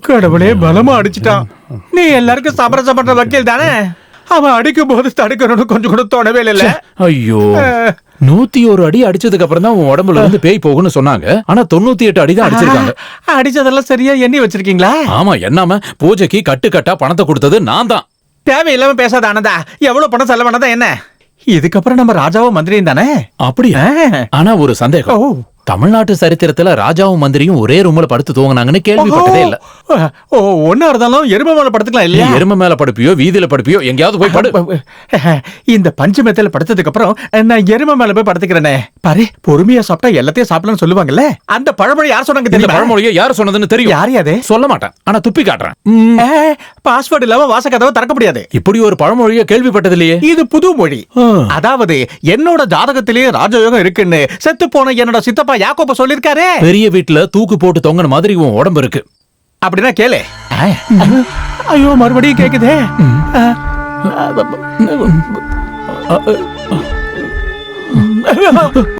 கடவுளே பலமா அடிச்சிட்டான். நீ எல்லாருக்கும் சமரசம் பண்ற வக்கீல் தானே? அவன் அடிக்கும் போது தடுக்கணும்னு கொஞ்சம் கூட தோணவே இல்ல. ஐயோ, 101 அடி அடிச்சதுக்கு அப்புறம் தான் உன் உடம்புல இருந்து பேய் போகும்னு சொன்னாங்க. ஆனா 98 அடி தான் அடிச்சிருக்காங்க. அடிச்சதெல்லாம் சரியா எண்ணி வச்சிருக்கீங்களா? ஆமா, என்னாம பூஜைக்கு கட்டு கட்டா பணத்தை கொடுத்தது நான் தான். தேவையில்லாம பேசாத ஆனந்தா. எவ்வளவு பணம் செலவானதா என்ன? இதுக்கப்புறம் நம்ம ராஜாவும் மந்திரியும் தானே? அப்படியா? ஆனா ஒரு சந்தேகம். தமிழ்நாட்டு சரித்திரத்துல ராஜாவும் மந்திரியும் ஒரே ரூம்ல படுத்து தூங்கினாங்கன்னு கேள்விப்பட்டதே இல்ல. ஒன்னா இருந்தாலும் எருமை மேல படுத்துக்கலாம் இல்லையா? எருமை மேல படுப்பியோ வீதியில படுப்பியோ எங்கேயாவது போய் படு. இந்த பஞ்சு மெத்தையில படுத்ததுக்கு அப்புறம் நான் எருமை மேல போய் படுத்துக்கிறேனே. பாரு, பொறுமையா சாப்பிட்டா எல்லாத்தையும் சாப்பிடலாம்னு சொல்லுவாங்கல்ல. அந்த பழமொழி யார் சொன்னாங்க இந்த தெரியுமா? பழமொழியை யார் சொன்னதுன்னு தெரியும். யார் அது? சொல்ல மாட்டேன், ஆனா துப்பி காட்டுறேன். பாஸ்வேர்ட் இல்லாம வாசக்கதவை திறக்க முடியாது. இப்படி ஒரு பழமொழியை கேள்விப்பட்டது இல்லையே. இது புது மொழி. அதாவது என்னோட ஜாதகத்திலேயே ராஜயோகம் இருக்குன்னு செத்து போன என்னோட சித்தப்பா யாக்கோப சொல்லிருக்காரு. பெரிய வீட்டுல தூக்கு போட்டு தொங்கின மாதிரி உன் உடம்பு இருக்கு. அப்படின்னா கேளு. ஐயோ, மறுபடியும் கேக்குதே.